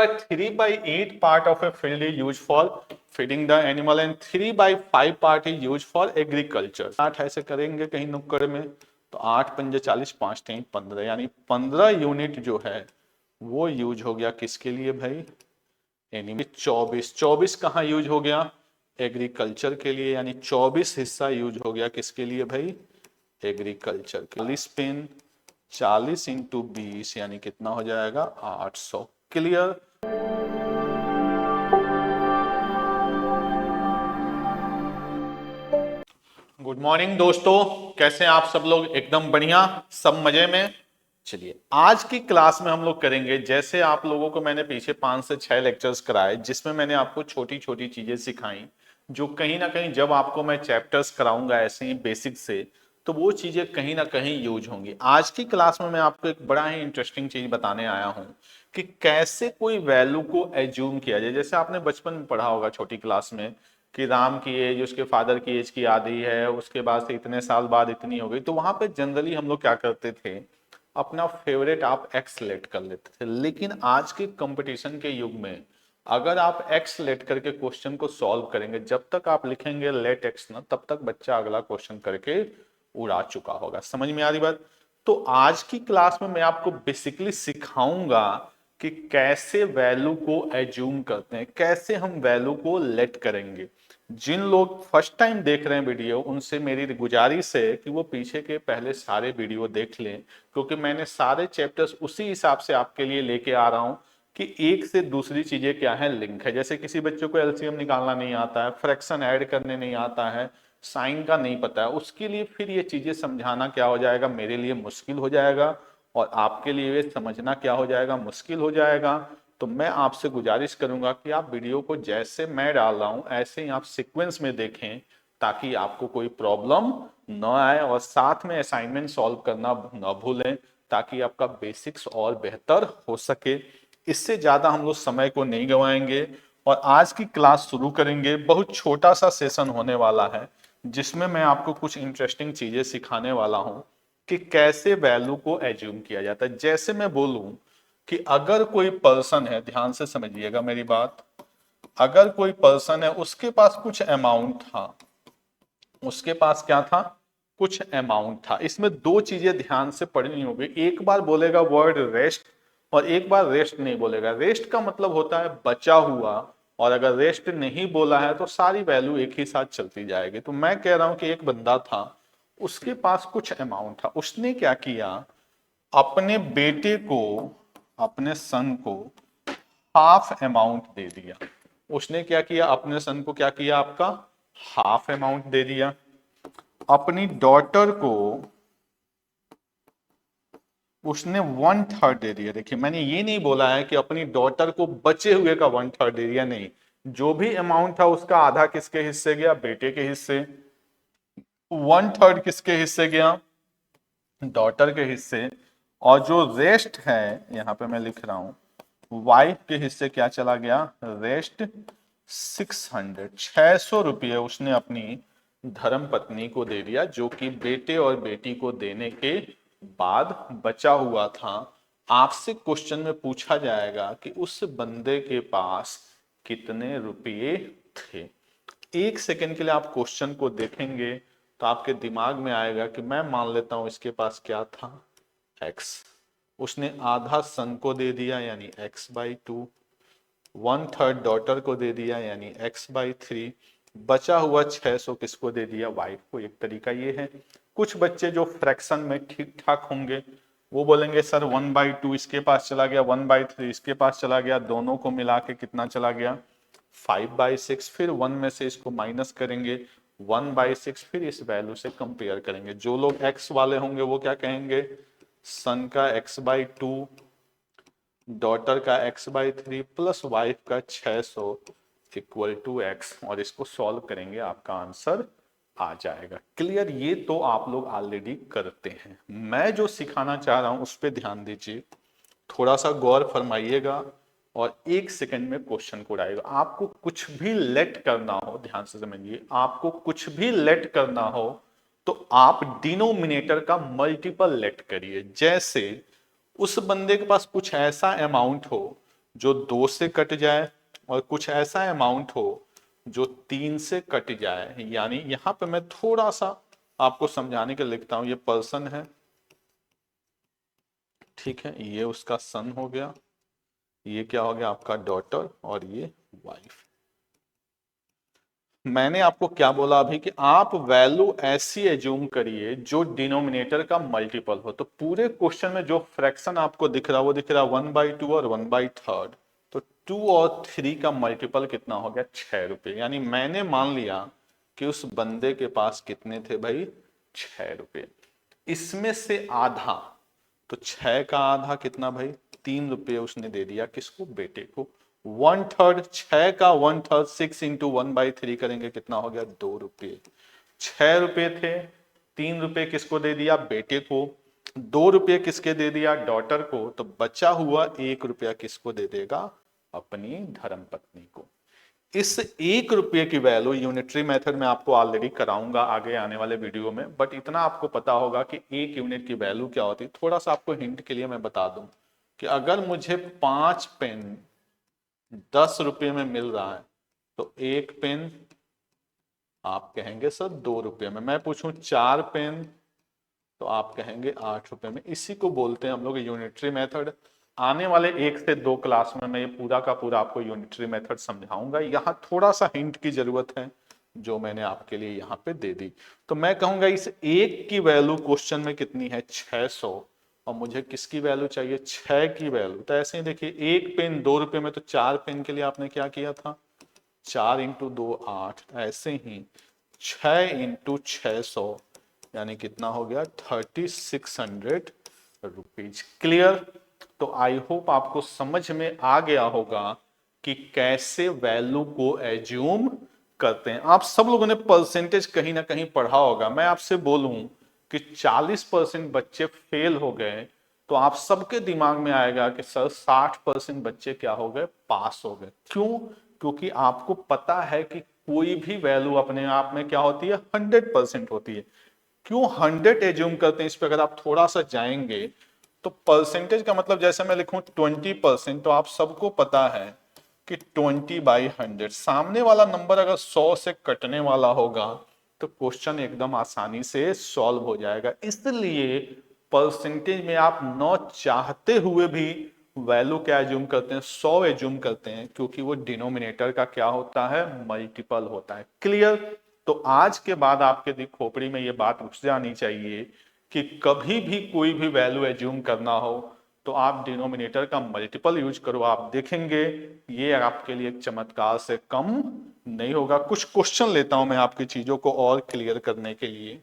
3/8 part of a field is used for feeding the animal and 3/5 part is used for agriculture। 8 ऐसे करेंगे कहीं नुक्कड़ में तो 8 पंजे 40 5 3 15 यानी 15 यूनिट जो है वो यूज हो गया किसके लिए भाई? एनिमल। 24 कहाँ यूज हो गया? एग्रीकल्चर के लिए, यानी 24 हिस्सा यूज हो गया किसके लिए भाई? एग्रीकल्चर के। 40 पेन 40 इंटू 20 यानी कितना हो जाएगा? 800। क्लियर? गुड मॉर्निंग दोस्तों, कैसे हैं आप सब लोग? एकदम बढ़िया, सब मजे में। चलिए आज की क्लास में हम लोग करेंगे, जैसे आप लोगों को मैंने पीछे 5 से 6 लेक्चर्स कराए जिसमें मैंने आपको छोटी छोटी चीजें सिखाई जो कहीं ना कहीं जब आपको मैं चैप्टर्स कराऊंगा ऐसे ही बेसिक से तो वो चीजें कहीं ना कहीं यूज होंगी। आज की क्लास में मैं आपको एक बड़ा ही इंटरेस्टिंग चीज बताने आया हूं कि कैसे कोई वैल्यू को एज्यूम किया जाए। जैसे आपने बचपन में पढ़ा होगा छोटी क्लास में कि राम की एज उसके फादर की एज की आधी है, उसके बाद से इतने साल बाद इतनी हो गई, तो वहां पे जनरली हम लोग क्या करते थे, अपना फेवरेट आप एक्स सेलेक्ट कर लेते थे। लेकिन आज के कंपटीशन के युग में अगर आप एक्स सेलेक्ट करके क्वेश्चन को सॉल्व करेंगे, जब तक आप लिखेंगे लेट एक्स ना, तब तक बच्चा अगला क्वेश्चन करके उड़ा चुका होगा। समझ में आ रही बात? तो आज की क्लास में मैं आपको बेसिकली सिखाऊंगा कि कैसे वैल्यू को एज्यूम करते हैं, कैसे हम वैल्यू को लेट करेंगे। जिन लोग फर्स्ट टाइम देख रहे हैं वीडियो, उनसे मेरी गुजारिश है कि वो पीछे के पहले सारे वीडियो देख लें, क्योंकि मैंने सारे चैप्टर्स उसी हिसाब से आपके लिए लेके आ रहा हूं कि एक से दूसरी चीजें क्या है, लिंक है। जैसे किसी बच्चे को एलसीएम निकालना नहीं आता है, फ्रैक्शन ऐड करने नहीं आता है, साइन का नहीं पता है, उसके लिए फिर ये चीजें समझाना क्या हो जाएगा, मेरे लिए मुश्किल हो जाएगा और आपके लिए ये समझना क्या हो जाएगा, मुश्किल हो जाएगा। तो मैं आपसे गुजारिश करूंगा कि आप वीडियो को जैसे मैं डाल रहा हूं ऐसे ही आप सीक्वेंस में देखें ताकि आपको कोई प्रॉब्लम न आए, और साथ में असाइनमेंट सॉल्व करना न भूलें ताकि आपका बेसिक्स और बेहतर हो सके। इससे ज्यादा हम लोग समय को नहीं गंवाएंगे और आज की क्लास शुरू करेंगे। बहुत छोटा सा सेशन होने वाला है जिसमें मैं आपको कुछ इंटरेस्टिंग चीजें सिखाने वाला हूं कि कैसे वैल्यू को एज्यूम किया जाता है। जैसे मैं बोलूं कि अगर कोई पर्सन है, ध्यान से समझिएगा मेरी बात, अगर कोई पर्सन है उसके पास कुछ अमाउंट था, उसके पास क्या था, कुछ अमाउंट था। इसमें दो चीजें ध्यान से पढ़नी होगी, एक बार बोलेगा वर्ड रेस्ट और एक बार रेस्ट नहीं बोलेगा। रेस्ट का मतलब होता है बचा हुआ, और अगर रेस्ट नहीं बोला है तो सारी वैल्यू एक ही साथ चलती जाएगी। तो मैं कह रहा हूं कि एक बंदा था, उसके पास कुछ अमाउंट था, उसने क्या किया, अपने बेटे को, अपने सन को हाफ अमाउंट दे दिया। उसने क्या किया, अपने सन को क्या किया, आपका हाफ अमाउंट दे दिया। अपनी डॉटर को उसने 1/3 दे दिया। देखिए मैंने ये नहीं बोला है कि अपनी डॉटर को बचे हुए का 1/3 दे दिया, नहीं, जो भी अमाउंट था उसका आधा किसके हिस्से गया, बेटे के हिस्से। 1/3 किसके हिस्से गया, डॉटर के हिस्से। और जो रेस्ट है यहां पे मैं लिख रहा हूं, वाइफ के हिस्से क्या चला गया, रेस्ट 600 रुपये उसने अपनी धर्म पत्नी को दे दिया, जो कि बेटे और बेटी को देने के बाद बचा हुआ था। आपसे क्वेश्चन में पूछा जाएगा कि उस बंदे के पास कितने रुपये थे। एक सेकंड के लिए आप क्वेश्चन को देखेंगे तो आपके दिमाग में आएगा कि मैं मान लेता हूं इसके पास क्या था, एक्स। उसने आधा सन को दे दिया यानी x/2, 1/3 डॉटर को दे दिया यानी x/3, बचा हुआ 600 किसको दे दिया, वाइफ को। एक तरीका ये है। कुछ बच्चे जो फ्रैक्शन में ठीक ठाक होंगे वो बोलेंगे सर 1/2 इसके पास चला गया, 1/3 इसके पास चला गया, दोनों को मिला के कितना चला गया, 5/6। फिर 1 में से इसको माइनस करेंगे, 1/6, फिर इस वैल्यू से कंपेयर करेंगे। जो लोग x वाले होंगे वो क्या कहेंगे, सन का x/2, डॉटर का x/3 प्लस वाइफ का 600 इक्वल टू x, और इसको सॉल्व करेंगे आपका आंसर आ जाएगा। क्लियर? ये तो आप लोग ऑलरेडी करते हैं। मैं जो सिखाना चाह रहा हूं उस पर ध्यान दीजिए, थोड़ा सा गौर फरमाइएगा और एक सेकंड में क्वेश्चन को उड़ाएगा। आपको कुछ भी लेट करना हो, ध्यान से समझिए, आपको कुछ भी लेट करना हो तो आप डिनोमिनेटर का मल्टीपल लेट करिए। जैसे उस बंदे के पास कुछ ऐसा अमाउंट हो जो 2 से कट जाए और कुछ ऐसा अमाउंट हो जो 3 से कट जाए। यानी यहां पे मैं थोड़ा सा आपको समझाने के लिए लिखता हूं, ये पर्सन है, ठीक है, ये उसका सन हो गया, ये क्या हो गया आपका डॉटर, और ये वाइफ। मैंने आपको क्या बोला अभी कि आप वैल्यू ऐसी एज्यूम करिए जो डिनोमिनेटर का मल्टीपल हो। तो पूरे क्वेश्चन में जो फ्रैक्शन आपको दिख रहा है वो दिख रहा है 1/2 और 1/3। तो 2 और 3 का मल्टीपल कितना हो गया, 6 रुपये। यानी मैंने मान लिया कि उस बंदे के पास कितने थे भाई, 6 रुपये। इसमें से आधा, तो 6 का आधा कितना भाई, 3 रुपये उसने दे दिया किसको, बेटे को। 1/3, 6 का 1/3 6 इंटू 1/3 करेंगे कितना हो गया, 2 रुपये। 6 रुपये थे, 3 रुपये किसको दे दिया, बेटे को। 2 रुपये किसके दे दिया, डॉटर को। तो बचा हुआ 1 रुपया किसको दे देगा, अपनी धर्मपत्नी को। इस 1 रुपये की वैल्यू यूनिटरी मेथड में आपको ऑलरेडी कराऊंगा आगे आने वाले वीडियो में, बट इतना आपको पता होगा कि 1 यूनिट की वैल्यू क्या होती है। थोड़ा सा आपको हिंट के लिए मैं बता दूं कि अगर मुझे 5 पेन 10 रुपये में मिल रहा है तो 1 पेन आप कहेंगे सर 2 रुपये में। मैं पूछूं 4 पेन तो आप कहेंगे 8 रुपये में। इसी को बोलते हैं हम लोग यूनिटरी मेथड। आने वाले 1 से 2 क्लास में मैं ये पूरा का पूरा आपको यूनिटरी मेथड समझाऊंगा। यहाँ थोड़ा सा हिंट की जरूरत है जो मैंने आपके लिए यहाँ पे दे दी। तो मैं कहूंगा इस 1 की वैल्यू क्वेश्चन में कितनी है, 600, और मुझे किसकी वैल्यू चाहिए, 6 की वैल्यू। तो ऐसे ही देखिए 1 पेन 2 रुपये में, तो 4 पेन के लिए आपने क्या किया था, 4 इंटू 2 8। ऐसे ही 6 इंटू 600 यानी कितना हो गया, 3600 रुपीज। क्लियर। तो आई होप आपको समझ में आ गया होगा कि कैसे वैल्यू को एज्यूम करते हैं। आप सब लोगों ने परसेंटेज कहीं ना कहीं पढ़ा होगा। मैं आपसे बोलूं कि 40% बच्चे फेल हो गए तो आप सबके दिमाग में आएगा कि सर 60% बच्चे क्या हो गए, पास हो गए। क्यों? क्योंकि आपको पता है कि कोई भी वैल्यू अपने आप में क्या होती है, 100% होती है। क्यों 100 एज्यूम करते हैं, इस पे अगर आप थोड़ा सा जाएंगे तो परसेंटेज का मतलब जैसे मैं लिखूं 20%, तो आप सबको पता है कि 20/100, सामने वाला नंबर अगर 100 से कटने वाला होगा तो क्वेश्चन एकदम आसानी से सॉल्व हो जाएगा। इसलिए परसेंटेज में आप न चाहते हुए भी वैल्यू क्या एज्यूम करते हैं, 100 एज्यूम करते हैं, क्योंकि वो डिनोमिनेटर का क्या होता है, मल्टीपल होता है। क्लियर। तो आज के बाद आपके खोपड़ी में ये बात घुस जानी चाहिए कि कभी भी कोई भी वैल्यू एज्यूम करना हो तो आप डिनोमिनेटर का मल्टीपल यूज करो। आप देखेंगे ये आपके लिए एक चमत्कार से कम नहीं होगा। कुछ क्वेश्चन लेता हूं मैं आपकी चीजों को और क्लियर करने के लिए।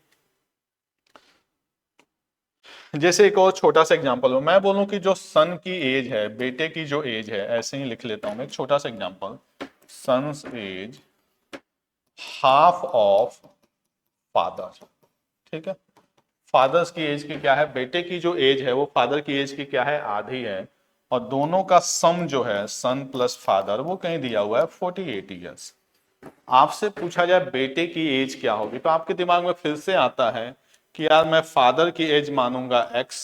जैसे एक और छोटा सा एग्जांपल हो, मैं बोलूं कि जो सन की एज है, बेटे की जो एज है, ऐसे ही लिख लेता हूं मैं एक छोटा सा example, sons as half of father. ठीक है, फादर्स की एज की क्या है, बेटे की जो एज है वो फादर की एज की क्या है, आधी है। और दोनों का सम जो है सन प्लस फादर वो कहीं दिया हुआ है 48 ईयर्स। आपसे पूछा जाए बेटे की एज क्या होगी तो आपके दिमाग में फिर से आता है कि यार मैं फादर की एज मानूंगा x,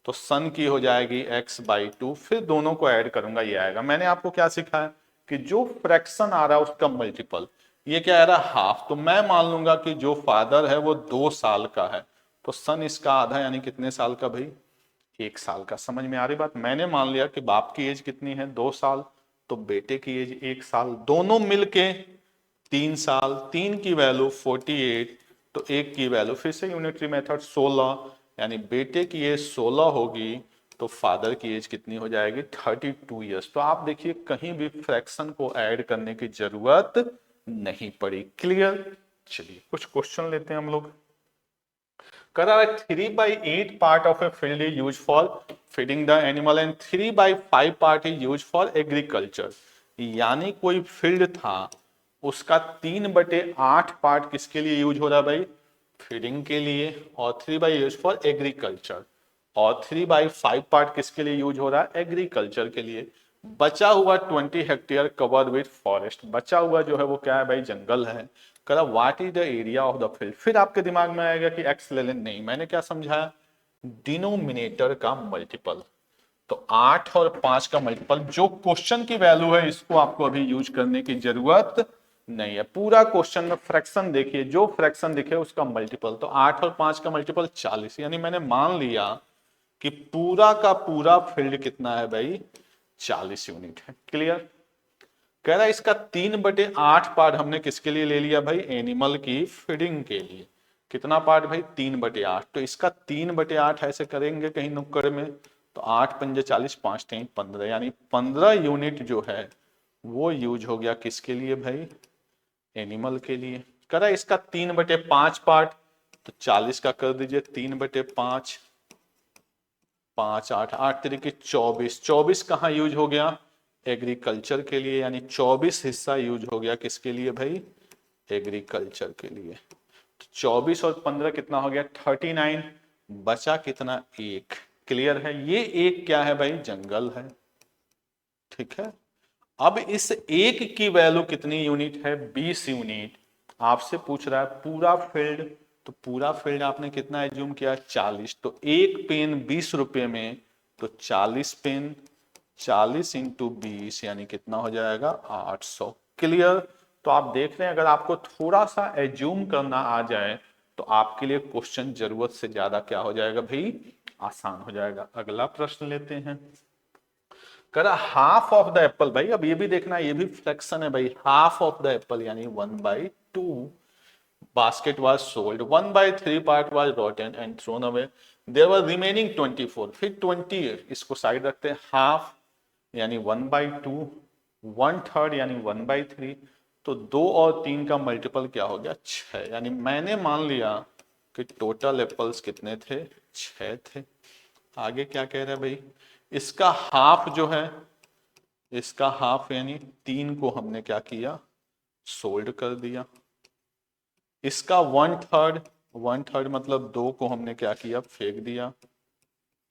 तो सन की हो जाएगी x/2, फिर दोनों को ऐड करूंगा ये आएगा। मैंने आपको क्या सिखाया कि जो फ्रैक्शन आ रहा है उसका मल्टीपल, ये क्या आ रहा है, हाफ, तो मैं मान लूंगा कि जो फादर है वो 2 साल का है, तो सन इसका आधा यानी कितने साल का भाई, 1 साल का। समझ में आ रही बात। मैंने मान लिया कि बाप की एज कितनी है, 2 साल, तो बेटे की एज 1 साल, दोनों मिलके 3 साल, 3 की वैल्यू 48, तो 1 की वैल्यू फिर से यूनिटरी मेथड 16, यानी बेटे की एज 16 होगी तो फादर की एज कितनी हो जाएगी, 32 ईयर्स। तो आप देखिए कहीं भी फ्रैक्शन को ऐड करने की जरूरत नहीं पड़ी। क्लियर। चलिए कुछ क्वेश्चन लेते हैं हम लोग। करा 3/8 part of a field is use for feeding the animal and 3/5 part is use for agriculture. यानी कोई फील्ड था उसका 3/8 पार्ट किसके लिए यूज हो रहा है भाई, फीडिंग के लिए, और 3/8 फॉर एग्रीकल्चर, और 3/5 पार्ट किसके लिए यूज हो रहा है, एग्रीकल्चर के लिए। बचा हुआ 20 हेक्टेयर कवर्ड विथ फॉरेस्ट, बचा हुआ जो है वो क्या है भाई, जंगल है। करा what is the area of the field. फिर आपके दिमाग में आएगा कि एक्स ले लें, नहीं, मैंने क्या समझाया, डिनोमिनेटर का मल्टीपल। तो 8 और 5 का मल्टीपल, जो क्वेश्चन की वैल्यू है इसको आपको अभी यूज करने की जरूरत नहीं है। पूरा क्वेश्चन में फ्रैक्शन देखिए, जो फ्रैक्शन दिखे उसका मल्टीपल, तो 8 और 5 का मल्टीपल 40, यानी मैंने मान लिया कि पूरा का पूरा फील्ड कितना है भाई, 40 यूनिट है। क्लियर। कह रहा है इसका 3/8 पार्ट हमने किसके लिए ले लिया भाई, एनिमल की फीडिंग के लिए। कितना पार्ट भाई, 3/8। तो इसका 3/8 ऐसे करेंगे कहीं नुक्कड़ में, तो 8 पंजे 40, 5 3 15, यानी 15 यूनिट जो है वो यूज हो गया किसके लिए भाई, एनिमल के लिए। कह रहा है इसका 3/5 पार्ट, तो 40 का कर दीजिए 3/5, 5 8 8 तरीके 24, 24 कहाँ यूज हो गया, एग्रीकल्चर के लिए, यानी 24 हिस्सा यूज हो गया किसके लिए भाई, एग्रीकल्चर के लिए। तो 24 और 15 कितना हो गया, 39, बचा कितना, एक। क्लियर है। ये एक क्या है भाई, जंगल है। ठीक है। अब इस एक की वैल्यू कितनी यूनिट है, 20 यूनिट। आपसे पूछ रहा है पूरा फील्ड, तो पूरा फील्ड आपने कितना एज्यूम किया, 40। तो एक पेन 20 रुपए में, तो 40 पेन, 40 इंटू 20 यानी कितना हो जाएगा, 800। क्लियर। तो आप देख रहे हैं, अगर आपको थोड़ा सा एज्यूम करना आ जाए तो आपके लिए क्वेश्चन जरूरत से ज्यादा क्या हो जाएगा भाई, आसान हो जाएगा। अगला प्रश्न लेते हैं। करा हाफ ऑफ द एप्पल, भाई अब ये भी देखना, ये भी फ्रैक्शन है भाई। हाफ ऑफ द एप्पल यानी 1/2 basket was sold, 1/3 part was rotten and thrown away, there were remaining 24। फिर 20 इसको साइड रखते हैं, हाफ यानी 1/2, 1/3 यानी 1/3। तो 2 और 3 का मल्टीपल क्या हो गया, 6। यानी मैंने मान लिया कि टोटल एप्पल्स कितने थे, 6 थे। आगे क्या कह रहा है भाई, इसका हाफ जो है, इसका हाफ यानी 3 को हमने क्या किया, सोल्ड कर दिया। इसका 1/3, 1/3 मतलब 2 को हमने क्या किया, फेंक दिया,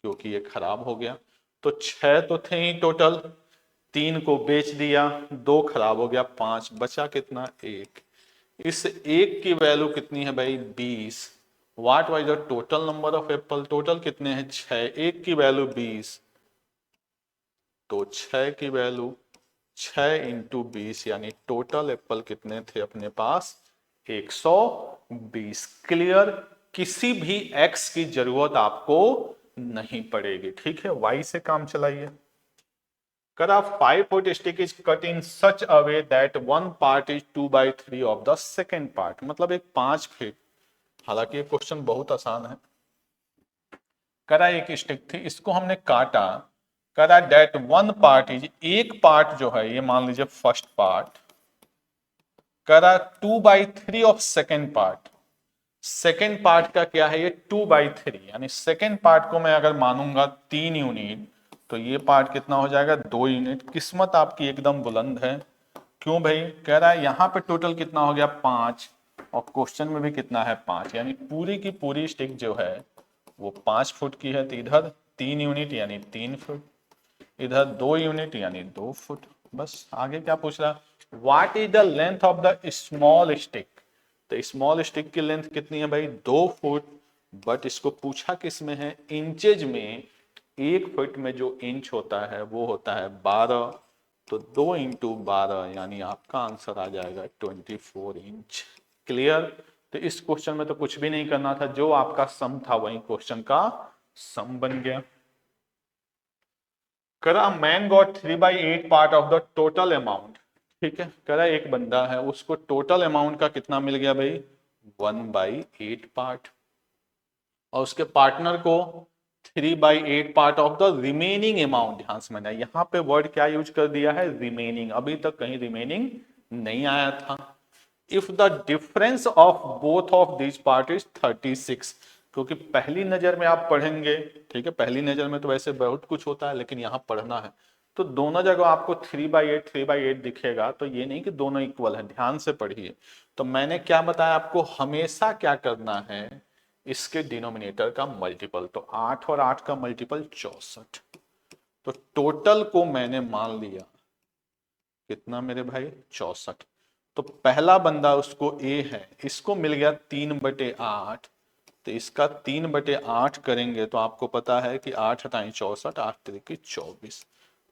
क्योंकि ये खराब हो गया। तो 6 तो थे ही टोटल, 3 को बेच दिया, 2 खराब हो गया, 5 बचा कितना, 1। इस एक की वैल्यू कितनी है भाई, 20। What was the total number of Apple, total कितने हैं, 6, एक की वैल्यू 20, तो 6 की वैल्यू 6 इंटू 20 यानी टोटल एप्पल कितने थे अपने पास, 120। क्लियर। किसी भी एक्स की जरूरत आपको नहीं पड़ेगी। ठीक है, वाई से काम चलाइए। करा 5 foot stick is cut in such a way that 1 part is 2/3 of the second part, मतलब एक 5 फीट, हालांकि ये क्वेश्चन बहुत आसान है। करा एक स्टिक थी, इसको हमने काटा, करा डेट 1 पार्ट इज, एक पार्ट जो है ये मान लीजिए फर्स्ट पार्ट, करा 2/3 of second part. Second part का क्या है, ये 2/3, यानी सेकेंड पार्ट को मैं अगर मानूंगा 3 यूनिट, तो ये पार्ट कितना हो जाएगा, 2 यूनिट। किस्मत आपकी एकदम बुलंद है। क्यों भाई, कह रहा है यहाँ पे टोटल कितना हो गया, 5, और क्वेश्चन में भी कितना है, 5, यानी पूरी की पूरी स्टिक जो है वो 5 फुट की है। तो इधर 3 यूनिट यानी 3 फुट, इधर 2 यूनिट यानी 2 फुट। बस आगे क्या पूछ रहा है, what is the length of the small stick. तो स्मॉल स्टिक की लेंथ कितनी है भाई, 2 फुट। बट इसको पूछा किस में है, इंचेज में। 1 फुट में जो इंच होता है वो होता है 12, तो 2 इंटू 12 यानी आपका आंसर आ जाएगा 24 इंच। क्लियर। तो इस क्वेश्चन में तो कुछ भी नहीं करना था, जो आपका सम था वही क्वेश्चन का सम बन गया। करा man got 3/8 part of the total amount. ठीक है, करा एक बंदा है, उसको टोटल अमाउंट का कितना मिल गया भाई, 1/8 पार्ट, और उसके पार्टनर को 3/8 part of the remaining amount. ध्यान समझना, यहाँ पे वर्ड क्या यूज कर दिया है, रिमेनिंग। अभी तक कहीं रिमेनिंग नहीं आया था। If the difference of both of this part is 36, क्योंकि पहली नजर में आप पढ़ेंगे, ठीक है, पहली नजर में तो वैसे बहुत कुछ होता है, लेकिन यहाँ पढ़ना है तो दोनों जगह आपको 3/8 दिखेगा, तो ये नहीं कि दोनों इक्वल है, ध्यान से पढ़िए। तो मैंने क्या बताया आपको, हमेशा क्या करना है, इसके डिनोमिनेटर का मल्टीपल। तो 8 और 8 का मल्टीपल 64। तो टोटल को मैंने मान लिया कितना मेरे भाई, 64। तो पहला बंदा उसको ए है, इसको मिल गया 3/8, तो इसका 3/8 करेंगे तो आपको पता है कि 8 हटाएं 64, 8 तिरिकी 24,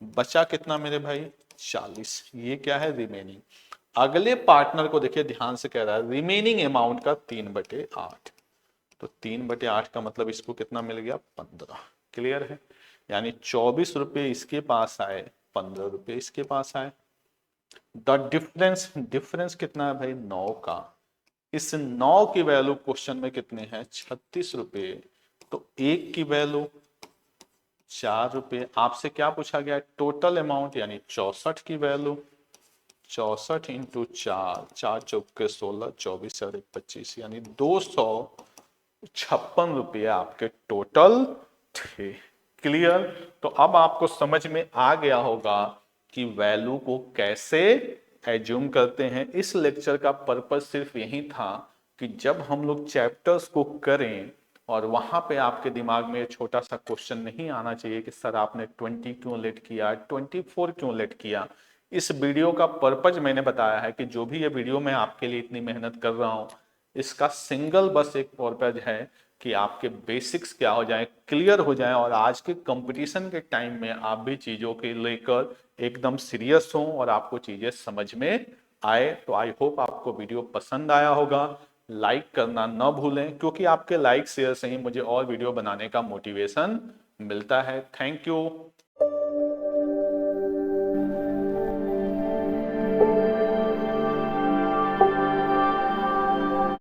बचा कितना मेरे भाई 40। ये क्या है रिमेनिंग। अगले पार्टनर को देखिए ध्यान से कह रहा है रिमेनिंग अमाउंट का 3/8, तो 3/8 का मतलब इसको कितना मिल गया 15। क्लियर है, यानी 24 रुपये इसके पास आए, 15 रुपये इसके पास आए। द डिफरेंस, डिफरेंस कितना है भाई 9 का। इस 9 की वैल्यू क्वेश्चन में कितने हैं 36 रुपये, तो एक की वैल्यू 4 रुपये। आपसे क्या पूछा गया टोटल अमाउंट, यानी 64 की वैल्यू 64 इंटू 4, 4 चौके 16, 24 और 25, यानी 256 रुपये आपके टोटल थे। क्लियर। तो अब आपको समझ में आ गया होगा कि वैल्यू को कैसे एज्यूम करते हैं। इस लेक्चर का पर्पस सिर्फ यही था कि जब हम लोग चैप्टर्स को करें और वहां पे आपके दिमाग में छोटा सा क्वेश्चन नहीं आना चाहिए कि सर आपने 20 क्यों लेट किया, 24 क्यों लेट किया। इस वीडियो का पर्पज मैंने बताया है कि जो भी ये वीडियो मैं आपके लिए इतनी मेहनत कर रहा हूं, इसका सिंगल बस एक पर्पज है कि आपके बेसिक्स क्या हो जाए, क्लियर हो जाए, और आज के कंपटीशन के टाइम में आप भी चीजों के लेकर एकदम सीरियस हो और आपको चीजें समझ में आए। तो आई होप आपको वीडियो पसंद आया होगा। लाइक करना ना भूलें, क्योंकि आपके लाइक शेयर से ही मुझे और वीडियो बनाने का मोटिवेशन मिलता है। Thank you.